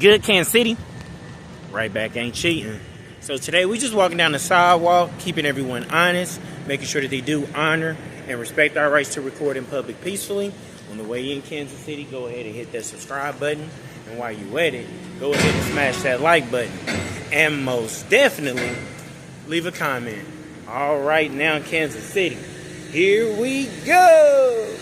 good, Kansas City? Right back, ain't cheating. So today we just walking down the sidewalk, keeping everyone honest, making sure that they do honor and respect our rights to record in public peacefully. On the way in Kansas City, go ahead and hit that subscribe button. And while you at it, go ahead and smash that like button. And most definitely, leave a comment. All right, now Kansas City, here we go.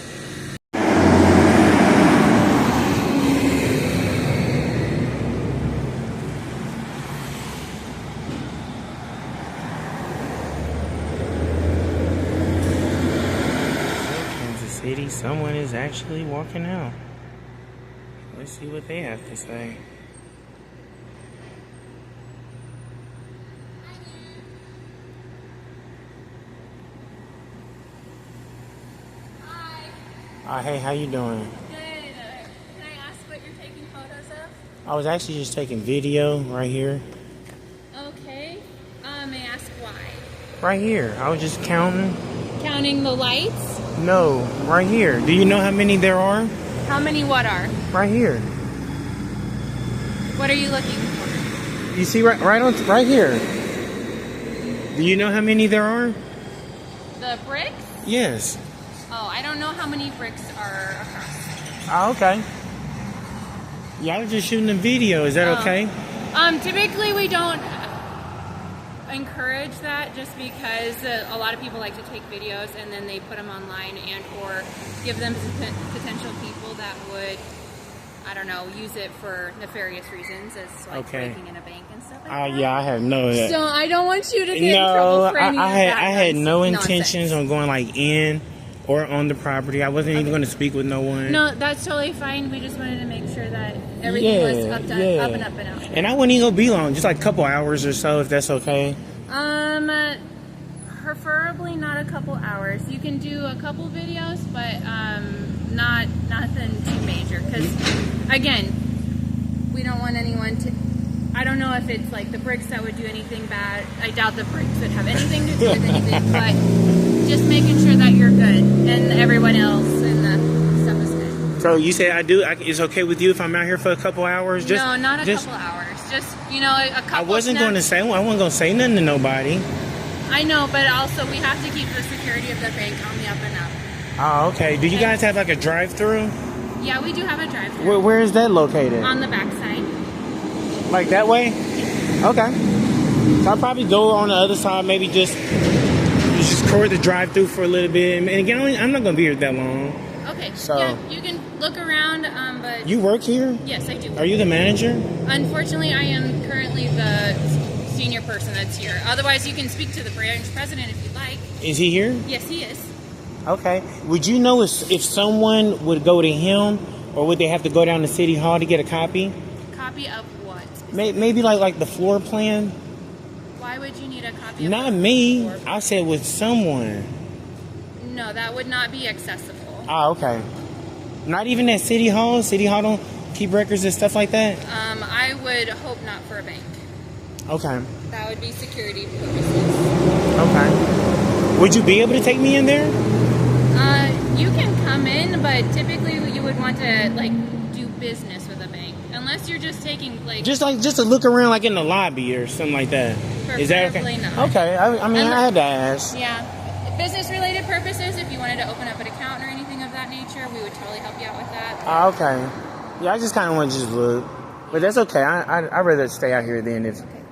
City, someone is actually walking out. Let's see what they have to say. Hi. Hey, how you doing? Good. Can I ask what you're taking photos of? I was actually just taking video right here. Okay. May I ask why? Right here. I was just counting. Counting the lights? No, right here. Do you know how many there are? How many what are? Right here. What are you looking for? You see right here. Do you know how many there are? The bricks? Yes. Oh, I don't know how many bricks are across. Oh, okay. Yeah, I was just shooting a video. Is that okay? Typically we don't encourage that just because a lot of people like to take videos and then they put them online and or give them to potential people that would, I don't know, use it for nefarious reasons as like breaking in a bank and stuff like that. Yeah, I have no. So I don't want you to get in trouble for any of that. I had no nonsense. intentions on going like in or on the property. I wasn't even going to speak with no one. No, that's totally fine. We just wanted to make sure that everything was up and out. And I wouldn't even go be long, just like a couple hours or so, if that's okay. Preferably not a couple hours. You can do a couple videos, but not nothing too major. Because again, we don't want anyone to. I don't know if it's like the bricks that would do anything bad. I doubt the bricks would have anything to do with anything, but just making sure that you're good and everyone else and the stuff is good. So you say it's okay with you if I'm out here for a couple hours? No, not a couple hours. Just, you know, a couple. I wasn't going to say nothing to nobody. I know, but also we have to keep the security of the bank on the up and up. Oh, okay. Do you guys have like a drive-through? Yeah, we do have a drive-through. Where is that located? On the back side. Like that way? Okay. So I'll probably go on the other side, maybe just record the drive-through for a little bit. And again, I'm not going to be here that long. Okay. So yeah, you can look around, but... You work here? Yes, I do. Are you the manager? Unfortunately, I am currently the senior person that's here. Otherwise, you can speak to the branch president if you'd like. Is he here? Yes, he is. Okay. Would you know if someone would go to him, or would they have to go down to City Hall to get a copy? Copy of what? Maybe like the floor plan? Why would you need a copy of Not me. I said with someone. No, that would not be accessible. Oh, okay. Not even at City Hall? City Hall don't keep records and stuff like that? I would hope not for a bank. Okay. That would be security purposes. Okay. Would you be able to take me in there? You can come in, but typically you would want to like do business with a bank, unless you're just taking like just to look around like in the lobby or something like that. Is that okay? Not. Okay. I mean, I had to ask. Yeah. Business-related purposes, if you wanted to open up an account or anything of that nature, we would totally help you out with that. Okay. Yeah, I just kind of want to just look. But that's okay. I'd rather stay out here than if... Okay.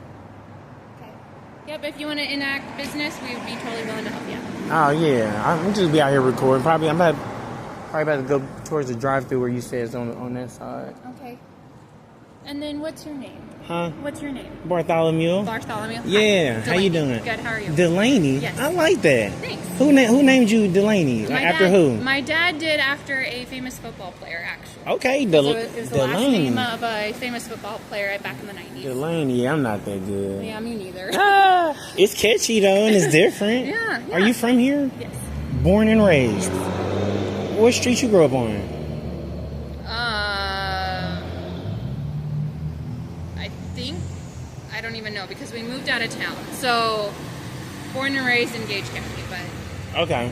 Yep, if you want to enact business, we would be totally willing to help you out. Oh, yeah. I'm just be out here recording. Probably about to go towards the drive-thru where you said it's on that side. Okay. And then what's your name? Huh? What's your name? Bartholomew. Bartholomew? Yeah. Hi. How you doing? Good. How are you? Delaney? Yes. I like that. Thanks. Who named you Delaney? After who? My dad did after a famous football player, actually. Okay. So it was the last name of a famous football player back in the 90s. Delaney. I'm not that good. Yeah, me neither. It's catchy, though, and it's different. Yeah. Are you from here? Yes. Born and raised? Yes. What street you grew up on? I don't even know because we moved out of town. So, born and raised in Gage County, but... Okay.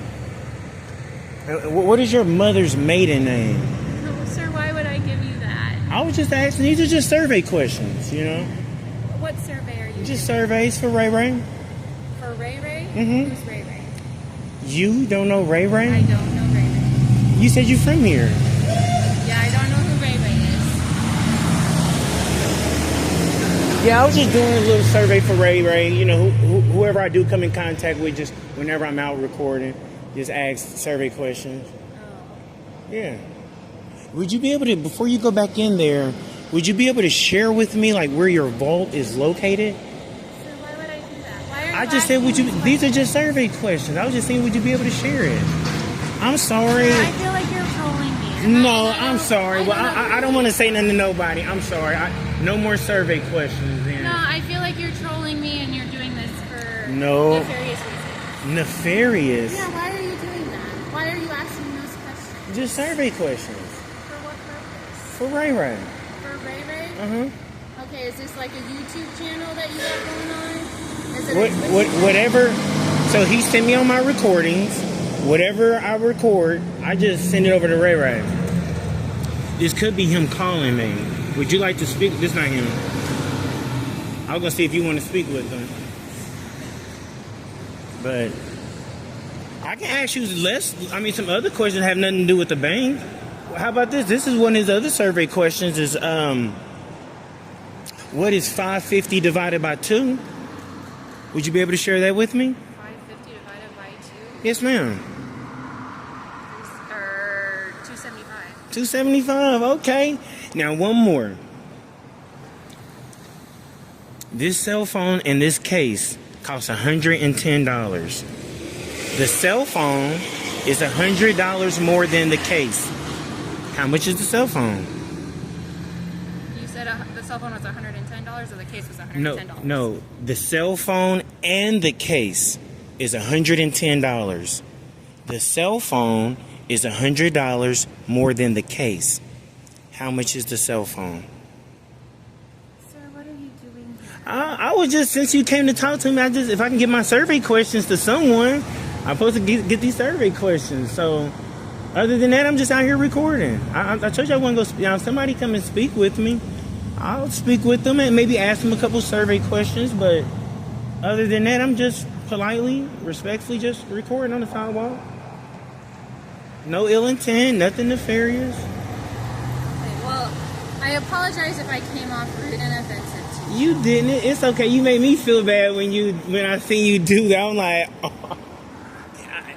What is your mother's maiden name? No, sir, why would I give you that? I was just asking. These are just survey questions, you know. What survey are you Just doing? surveys for Ray Ray. For Ray Ray? Mhm. Who's Ray Ray? You don't know Ray Ray? I don't know Ray Ray. You said you from here. Yeah, I don't know who Ray Ray is. Yeah, I was just doing a little survey for Ray Ray. You know, whoever I do come in contact with, just whenever I'm out recording, just ask survey questions. Oh. Yeah. Would you be able to, before you go back in there, would you be able to share with me like where your vault is located? So why would I do that? Why are you I just said, would you? asking me These are just survey questions. I was just saying, would you be able to share it? I'm sorry. I feel like you're trolling me. No, I'm sorry. Well, I don't want to say nothing to nobody. I'm sorry. No more survey questions then. No, I feel like you're trolling me and you're doing this for No. nefarious reasons. Nefarious. Yeah, why are you doing that? Why are you asking those questions? Just survey questions. For what purpose? For Ray Ray. For Ray Ray? Uh-huh. Okay, is this like a YouTube channel that you got going on? Is it Whatever. So he sent me on my recordings. Whatever I record, I just send it over to Ray Ray. This could be him calling me. Would you like to speak? This not him. I was gonna see if you want to speak with him. But I can ask you some other questions that have nothing to do with the bank. How about this? This is one of his other survey questions is, what is 550 divided by 2? Would you be able to share that with me? 550 divided by 2? Yes, ma'am. Or 275. 275, okay. Now, one more. This cell phone in this case costs $110. The cell phone is $100 more than the case. How much is the cell phone? You said the cell phone was $110 or the case was $110? No. The cell phone and the case is $110. The cell phone is $100 more than the case. How much is the cell phone? Sir, what are you doing here? I was just, since you came to talk to me, if I can get my survey questions to someone, I'm supposed to get these survey questions. So, other than that, I'm just out here recording. I told you I wasn't going to, if somebody come and speak with me, I'll speak with them and maybe ask them a couple survey questions. But other than that, I'm just politely, respectfully just recording on the sidewalk. No ill intent, nothing nefarious. Okay, well, I apologize if I came off rude and offensive to you. You didn't. It's okay. You made me feel bad when I seen you do that. I'm like, oh.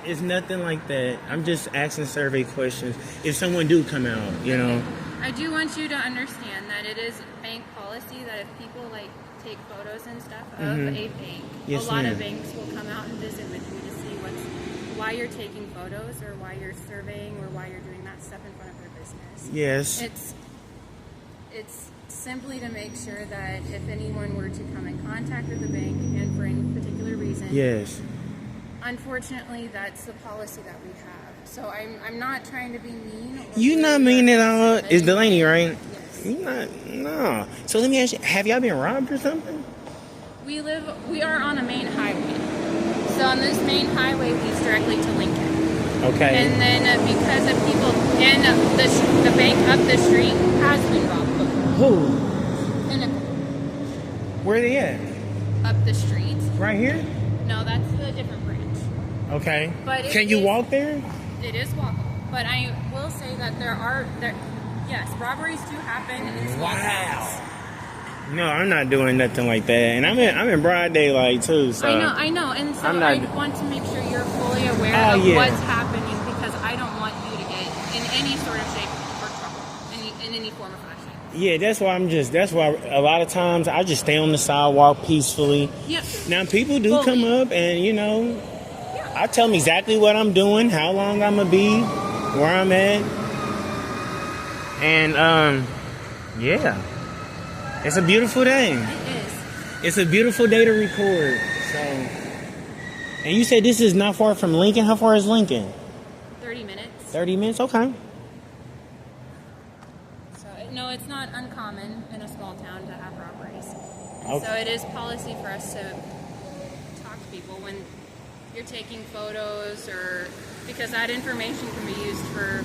It's nothing like that. I'm just asking survey questions. If someone do come out, you know. I do want you to understand that it is bank policy that if people like take photos and stuff of a bank, Yes, a lot ma'am. of banks will come out and visit with you to see why you're taking photos or why you're surveying or why you're doing that stuff in front of their business. Yes. It's simply to make sure that if anyone were to come in contact with the bank and for any particular reason, Yes. unfortunately, that's the policy that we have. So I'm not trying to be mean. Or You not mean at all. It's Delaney, right? Yes. You not. No. So let me ask you: have y'all been robbed or something? We are on a main highway. So on this main highway leads directly to Lincoln. Okay. And then because of people, and the bank up the street has been robbed before. Who? Pinnacle. Where they at? Up the street. Right here. No, that's a different branch. Okay. But it Can you is- walk there? It is walkable. But I will say that yes, robberies do happen in small towns. No, I'm not doing nothing like that, and I'm in broad daylight too. So I know, and so I'm not- I want to make sure you're fully aware Oh, of yeah. what's happening because I don't want you to get in any sort of shape or trouble, in any form or fashion. Yeah, that's why a lot of times I just stay on the sidewalk peacefully. Yep. Now people do Well, come up and I tell them exactly what I'm doing, how long I'm gonna be, where I'm at, and yeah, it's a beautiful day. It is. It's a beautiful day to record. So, and you said this is not far from Lincoln. How far is Lincoln? 30 minutes. 30 minutes. Okay. So no, it's not uncommon in a small town to have robberies. And Okay. so it is policy for us to talk to people when you're taking photos or because that information can be used for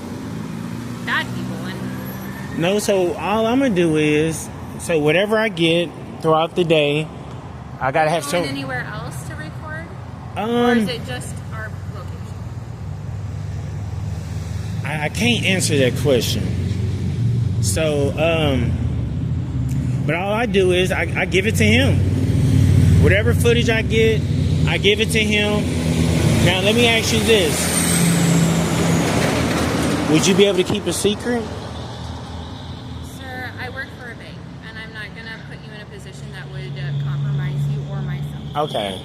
bad people and No, so all I'm gonna do is, so whatever I get throughout the day, I gotta have Going some. anywhere else to record? Or is it just our location? I can't answer that question. So, but all I do is I give it to him. Whatever footage I get, I give it to him. Now, let me ask you this. Would you be able to keep a secret? Sir, I work for a bank, and I'm not going to put you in a position that would compromise you or myself. Okay.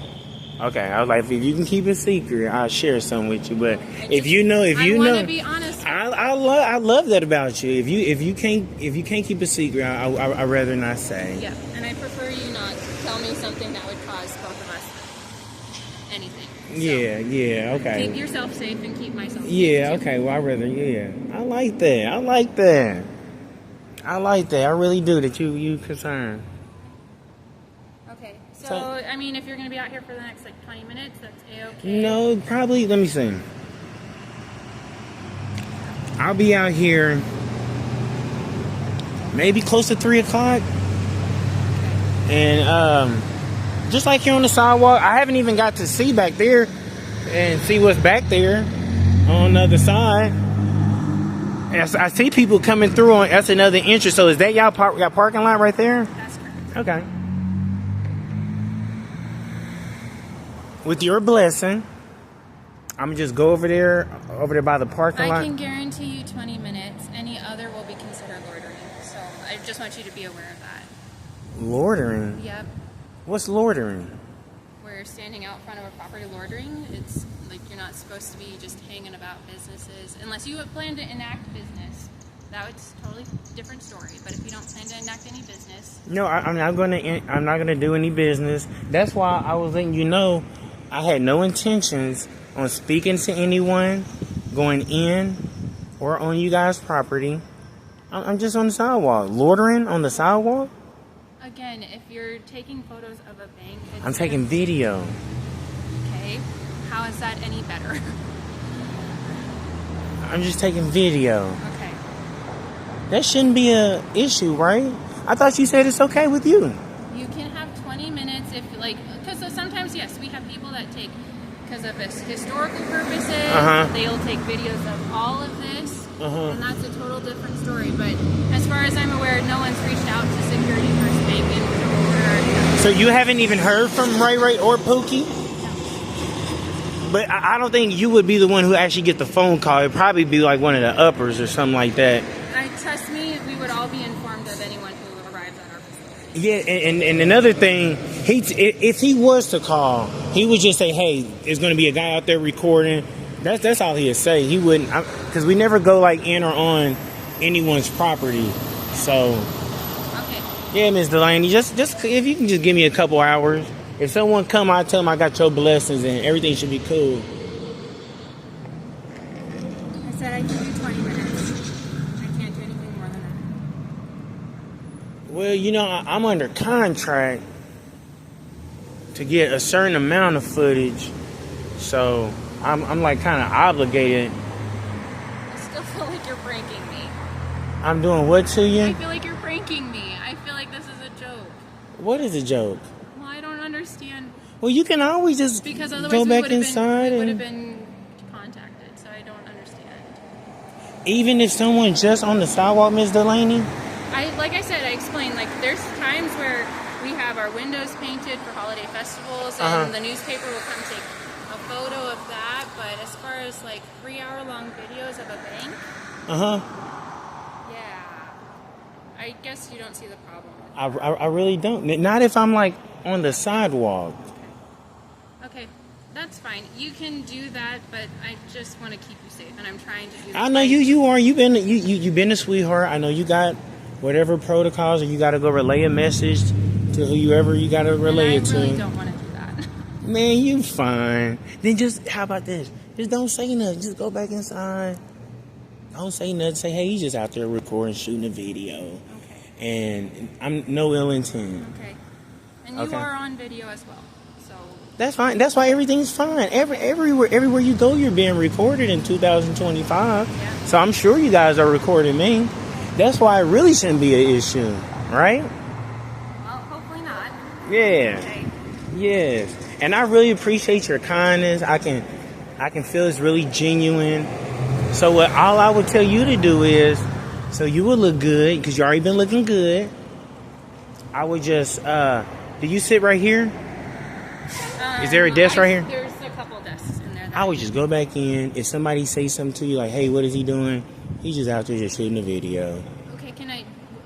I was like, if you can keep a secret, I'll share some with you. But if you know, I want to be honest. I love that about you. If you can't keep a secret, I'd rather not say. Yeah, and I prefer you not tell me something that would cause both of us anything. So Yeah, okay. keep yourself safe and keep myself safe. Yeah, too. okay. Well, I like that. I really do that you concerned. Okay, so I mean, if you're going to be out here for the next like 20 minutes, that's A-okay. No, probably. Let me see. I'll be out here maybe close to 3 o'clock. And just like here on the sidewalk, I haven't even got to see back there and see what's back there on the other side. And I see people coming through on. That's another entrance. So is that y'all parking lot right there? That's correct. Okay. With your blessing, I'm gonna just go over there by the parking lot. I can guarantee you 20 minutes. Any other will be considered loitering. So I just want you to be aware of that. Loitering? Yep. What's loitering? We're standing out front of a property loitering. It's like you're not supposed to be just hanging about businesses unless you plan to enact business. That's a totally different story. But if you don't plan to enact any business, No, I'm not gonna do any business. That's why I was letting you know I had no intentions on speaking to anyone, going in or on you guys' property. I'm just on the sidewalk, loitering on the sidewalk. again, if you're taking photos of a bank, it's I'm taking video. Okay, how is that any better? I'm just taking video. Okay. That shouldn't be a issue, right? I thought you said it's okay with you. You can have 20 minutes if, like, because sometimes, yes, we have people that take, because of historical purposes, they'll take videos of all of this, and that's a total different story. But as far as I'm aware, no one's reached out to Security First Bank in order. So you haven't even heard from Ray Ray or Pookie? But I don't think you would be the one who actually get the phone call. It'd probably be like one of the uppers or something like that. Trust me, we would all be informed of anyone who arrives at our facility. Yeah, and another thing, if he was to call, he would just say, "Hey, there's going to be a guy out there recording." That's all he'd say. He wouldn't, because we never go like in or on anyone's property. So, Okay. yeah, Ms. Delaney, just if you can just give me a couple hours. If someone come, I tell them I got your blessings and everything should be cool. I said I can do 20 minutes. I can't do anything more than that. Well, you know, I'm under contract to get a certain amount of footage, so I'm like kind of obligated. I still feel like you're pranking me. I'm doing what to I you? feel like you're pranking me. I feel like this is a joke. What is a joke? Well, I don't understand. Well, you can always just Because otherwise go we back would have inside been, and been contacted, so I don't understand. even if someone just on the sidewalk, Ms. Delaney. Like I said, I explained, like, there's times where we have our windows painted for holiday festivals, and the newspaper will come take a photo of that, but as far as, like, 3-hour-long videos of a bank, yeah, I guess you don't see the problem. I really don't. Not if I'm like on the sidewalk. Okay, that's fine. You can do that, but I just want to keep you safe, and I'm trying to do I know you are. You've been a sweetheart. I know you got whatever protocols, or you got to go relay a message to whoever you got to relay it to. I really don't want to do that. Man, you fine. Then just, how about this? Just don't say nothing. Just go back inside. Don't say nothing. Say, hey, he's just out there recording, shooting a video. Okay. And I'm no ill intent. Okay. And you are on video as well, so. That's fine. That's why everything's fine. Everywhere you go, you're being recorded in 2025. Yeah. So I'm sure you guys are recording me. That's why it really shouldn't be an issue, right? Well, hopefully not. Yeah. Okay. Yes. And I really appreciate your kindness. I can feel it's really genuine. So what all I would tell you to do is, so you will look good, because you already been looking good. I would just, do you sit right here? Is there a desk right here? There's a couple desks in there. I would just go back in. If somebody say something to you like, hey, what is he doing? He's just out there just shooting a video. Okay,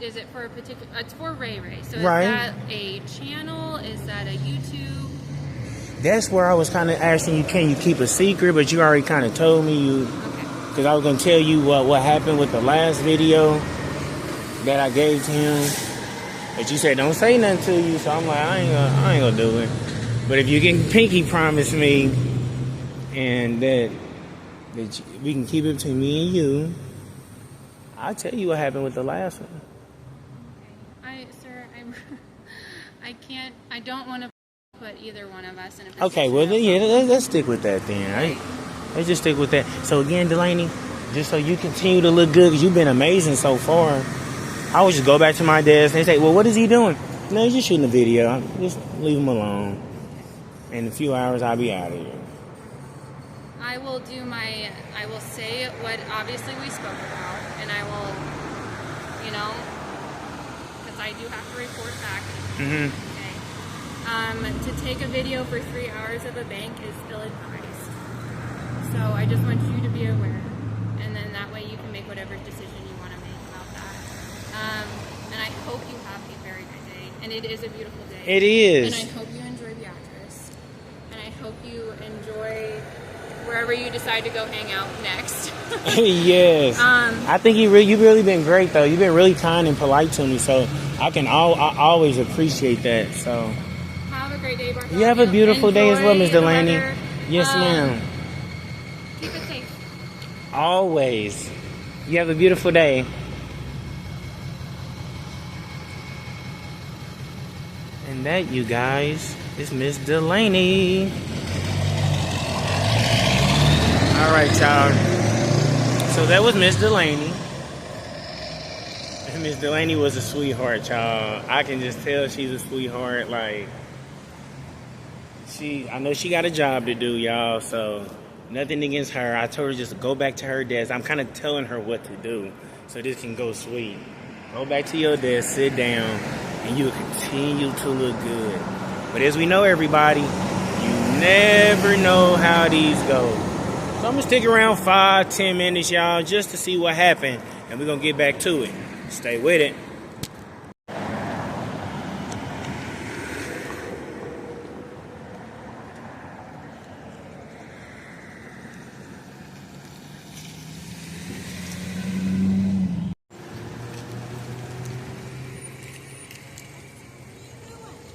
is it for a particular, it's for Ray Ray. So is Right. that a channel? Is that a YouTube? That's where I was kind of asking you, can you keep a secret? But you already kind of told me Okay. because I was going to tell you what happened with the last video that I gave to him. But you said don't say nothing to you, so I'm like, I ain't gonna do it. But if you can pinky promise me, and that we can keep it between me and you, I'll tell you what happened with the last one. Sir, I can't. I don't want to put either one of us in a position. Okay, well then, yeah, let's stick with that then. Let's just stick with that. So again, Delaney, just so you continue to look good, because you've been amazing so far, I would just go back to my desk and they say, well, what is he doing? No, he's just shooting a video. Just leave him alone. In a few hours, I'll be out of here. I will say what obviously we spoke about, and I will, because I do have to report back. Mm-hmm. Okay. To take a video for 3 hours of a bank is ill-advised. So I just want you to be aware, and then that way you can make whatever decision you want to make about that. And I hope you have a very good day, and it is a beautiful day. It is. And I hope you enjoy Beatrice, and I hope you enjoy wherever you decide to go hang out next. Yes. I think you've really been great, though. You've been really kind and polite to me, so I always appreciate that. So have a great day, Bartholomew. you have a beautiful day as well, Ms. Enjoy the Delaney. weather. Yes, ma'am. Keep it safe. Always. You have a beautiful day. And that, you guys, is Miss Delaney. All right, y'all. So that was Miss Delaney. And Miss Delaney was a sweetheart, y'all. I can just tell she's a sweetheart. Like, I know she got a job to do, y'all. So nothing against her. I told her just to go back to her desk. I'm kind of telling her what to do, so this can go sweet. Go back to your desk, sit down, and you will continue to look good. But as we know, everybody, you never know how these go. So I'm going to stick around 5-10 minutes, y'all, just to see what happened. And we're going to get back to it. Stay with it.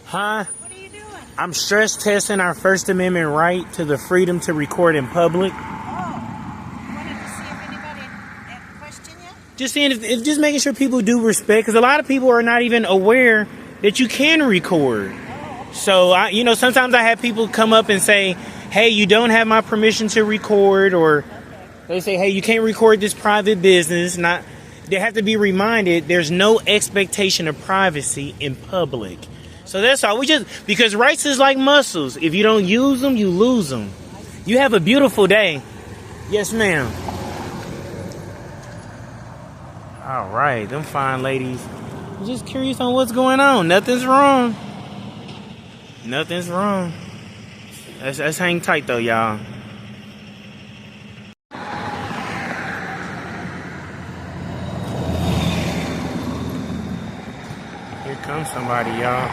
Huh? What are you doing? I'm stress testing our First Amendment right to the freedom to record in public. Oh, wanted to see if anybody had questioned you? Just seeing if just making sure people do respect, because a lot of people are not even aware that you can record. So sometimes I have people come up and say, "Hey, you don't have my permission to record," or they say, "Hey, you can't record this private business." They have to be reminded there's no expectation of privacy in public. So that's all. Because rights is like muscles. If you don't use them, you lose them. You have a beautiful day. Yes, ma'am. All right, them fine ladies. I'm just curious on what's going on. Nothing's wrong. Nothing's wrong. Let's hang tight though, y'all. Here comes somebody, y'all.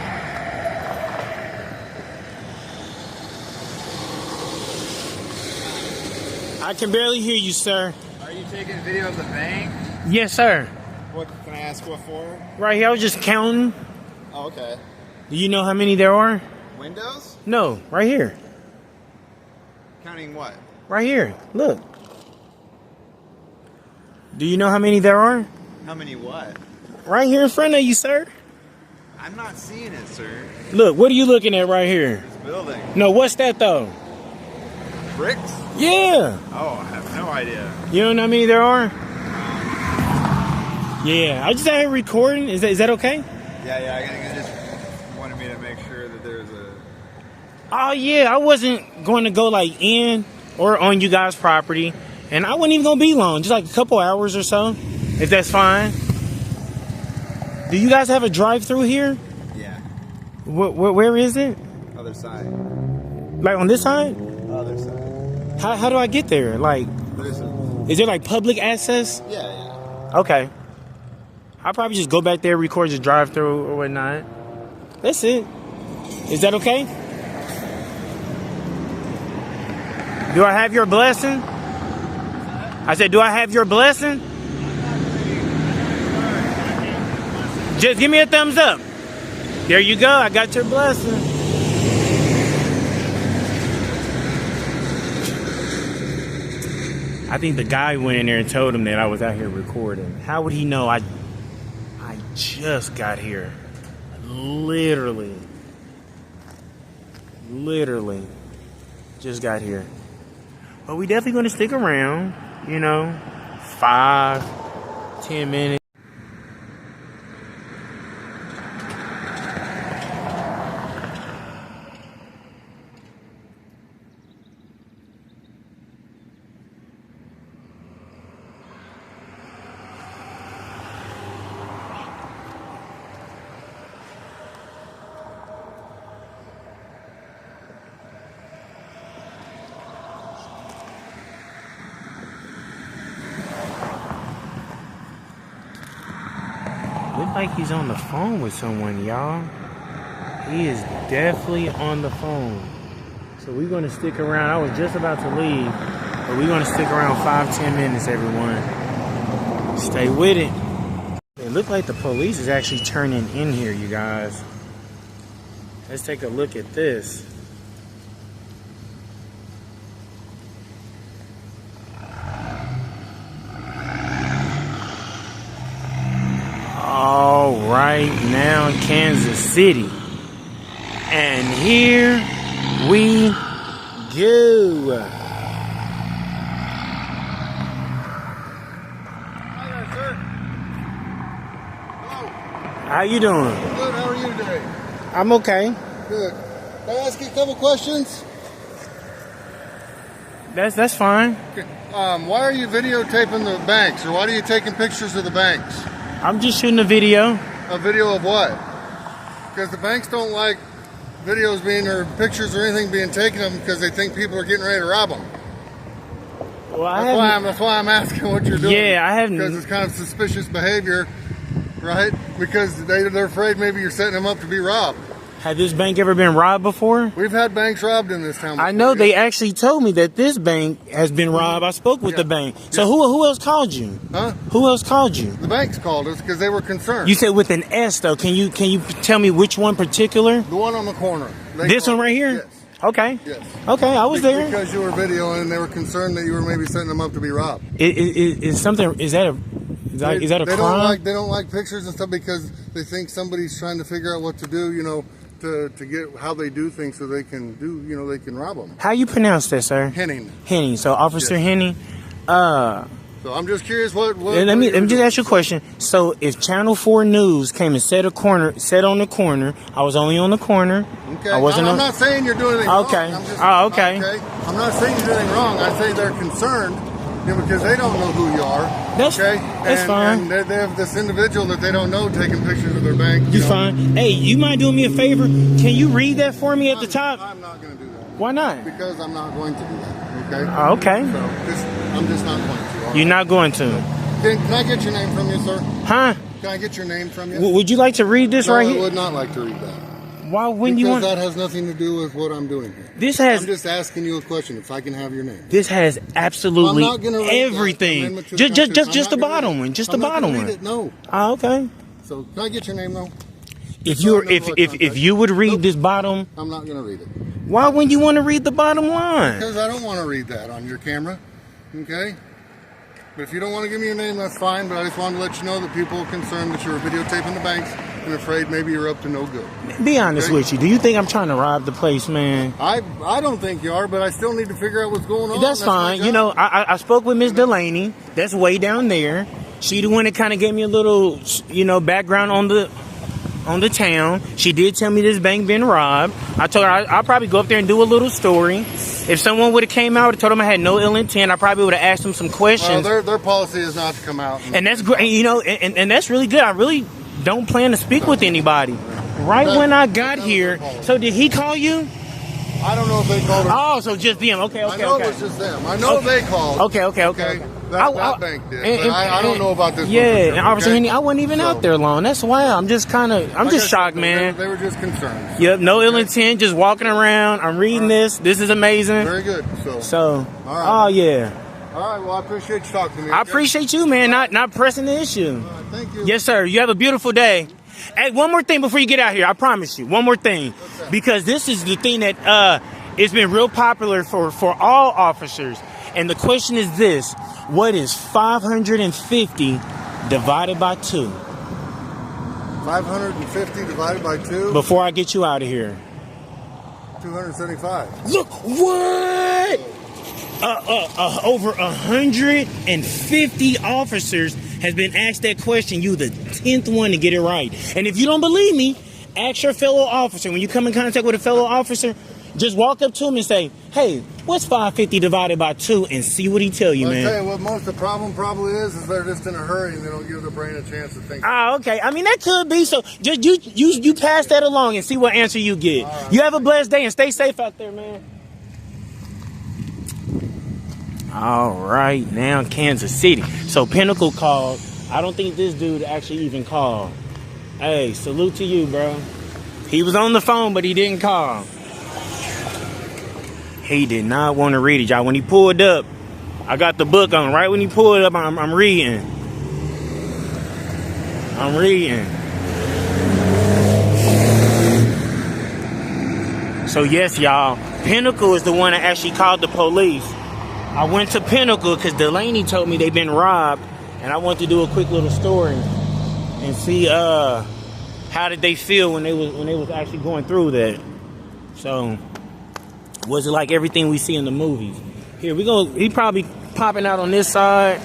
I can barely hear you, sir. Are you taking video of the bank? Yes, sir. What can I ask what for? Right here, I was just counting. Oh, okay. Do you know how many there are? Windows? No, right here. Counting what? Right here. Look. Do you know how many there are? How many what? Right here in front of you, sir. I'm not seeing it, sir. Look, what are you looking at right here? This building. No, what's that though? Bricks? Yeah. Oh, I have no idea. You don't know how many there are? Yeah, I just out here recording. Is that okay? Yeah. I think it just wanted me to make sure that there's a. Oh yeah, I wasn't going to go like in or on you guys' property, and I wasn't even gonna be long, just like a couple hours or so, if that's fine. Do you guys have a drive-through here? Yeah. Where is it? Other side. Like on this side? Other side. How do I get there? Like, This is. is there like public access? Yeah. Okay. I'll probably just go back there, record your drive-through or whatnot. That's it. Is that okay? Do I have your blessing? I said, do I have your blessing? Just give me a thumbs up. There you go. I got your blessing. I think the guy went in there and told him that I was out here recording. How would he know I just got here? Literally just got here. But we definitely gonna stick around, 5-10 minutes. Look like he's on the phone with someone, y'all. He is definitely on the phone. So we're gonna stick around. I was just about to leave, but we're gonna stick around 5-10 minutes, everyone. Stay with it. It looked like the police is actually turning in here, you guys. Let's take a look at this. All right, now Kansas City. And here we go. Hi there, sir. Hello. How you doing? Good. How are you today? I'm okay. Good. Can I ask you a couple questions? That's fine. Okay. Why are you videotaping the banks, or why are you taking pictures of the banks? I'm just shooting a video. A video of what? Because the banks don't like videos being or pictures or anything being taken of them because they think people are getting ready to rob them. Well, That's why I'm asking what you're doing. Yeah, I haven't. Because it's kind of suspicious behavior, right? Because they're afraid maybe you're setting them up to be robbed. Had this bank ever been robbed before? We've had banks robbed in this town before. I know they actually told me that this bank has been robbed. I spoke with the bank. So who else called you? Huh? Who else called you? The banks called us because they were concerned. You said with an S though. Can you tell me which one particular? The one on the corner. This one right here? Yes. Okay. Yes. Okay, I was there. Because you were videoing and they were concerned that you were maybe setting them up to be robbed. Is that a They crime? They don't like pictures and stuff because they think somebody's trying to figure out what to do, to get how they do things so they can they can rob them. How you pronounce that, sir? Henning. Henning. So Officer Yes. Henning. So I'm just curious what Let me just ask you a question. So if Channel 4 News came and set on the corner, I was only on the corner. Okay. I wasn't. I'm not saying you're doing anything Okay. wrong. Okay. I'm not saying you're doing anything wrong. I say they're concerned because they don't know who you are. That's fine. And they have this individual that they don't know taking pictures of their bank. You fine? Hey, you mind doing me a favor? Can you read that for me at the top? I'm not going to do that. Why not? Because I'm not going to do that. Okay. Okay. So I'm just not going to. All You're right? not going to. Can I get your name from you, sir? Huh? Can I get your name from you? Would you like to read this No, right I here? would not like to read that. Why wouldn't you Because want? that has nothing to do with what I'm doing here. This I'm has. just asking you a question. If I can have your name. This has absolutely I'm not gonna read that everything. amendment to the Just Constitution. the I'm not bottom gonna read one. it. Just I'm the not bottom gonna one. read it, no. Oh, okay. So can I get your name though? If So you I know what if contact. you would read Nope. this bottom, I'm not going to read it why wouldn't you want to read the bottom line? because I don't want to read that on your camera. Okay. But if you don't want to give me your name, that's fine. But I just wanted to let you know that people are concerned that you were videotaping the banks and afraid maybe you're up to no good. Be honest Okay. with you. Do you think I'm trying to rob the place, man? I don't think you are, but I still need to figure out what's going on. That's my fine. job. I spoke with Miss Delaney. That's way down there. She the one that kind of gave me a little, background on the town. She did tell me this bank been robbed. I told her I'll probably go up there and do a little story. If someone would have came out and told them I had no ill intent, I probably would have asked them some questions. Their policy is not to come out. And that's great, and that's really good. I really don't plan to speak with anybody. When I got here, so did he call you? I don't know if they called her. Oh, so just them. Okay. I know it was just them. I know they called. Okay. That bank did. But I don't know about this. Yeah, one, and Officer Henny, I wasn't even out there long. That's why I'm just shocked, man. They were just concerned. Yep, no ill intent, just walking around. I'm reading this. This is amazing. Very good. So, all right. Oh yeah. All right. Well, I appreciate you talking to me. I appreciate you, man. Not pressing the issue. All right, thank you. Yes, sir. You have a beautiful day. Hey, one more thing before you get out here. I promise you. One more thing, because this is the thing that it's been real popular for all officers. And the question is this: what is 550 divided by 2? 550 divided by 2? Before I get you out of here. 275. Look, what? Over 150 officers has been asked that question. You the 10th one to get it right. And if you don't believe me, ask your fellow officer. When you come in contact with a fellow officer, just walk up to him and say, hey, what's 550 divided by 2? And see what he tell you, man. I'll tell you what most of the problem probably is they're just in a hurry and they don't give the brain a chance to think. Ah, okay. I mean, that could be. So just you pass that along and see what answer you get. Right. You have a blessed day and stay safe out there, man. All right, now Kansas City. So Pinnacle called. I don't think this dude actually even called. Hey, salute to you, bro. He was on the phone, but he didn't call. He did not want to read it, y'all. When he pulled up, I got the book on. Right when he pulled up, I'm reading. So yes, y'all, Pinnacle is the one that actually called the police. I went to Pinnacle because Delaney told me they've been robbed, and I wanted to do a quick little story and see how did they feel when they was actually going through that. So was it like everything we see in the movies? Here we go. He probably popping out on this side.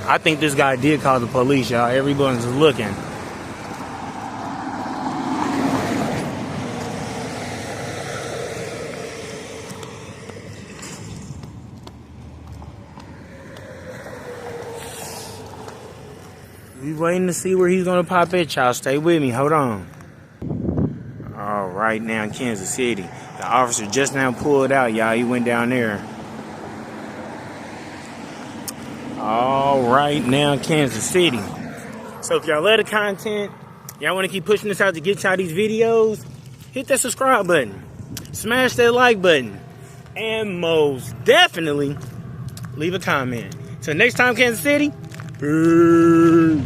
I think this guy did call the police, y'all. Everyone's looking. We waiting to see where he's gonna pop at, y'all. Stay with me. Hold on. All right, now in Kansas City, the officer just now pulled out, y'all. He went down there. All right, now in Kansas City. So if y'all love the content, y'all want to keep pushing this out to get y'all these videos, hit that subscribe button, smash that like button, and most definitely leave a comment. Till next time, Kansas City. Peace.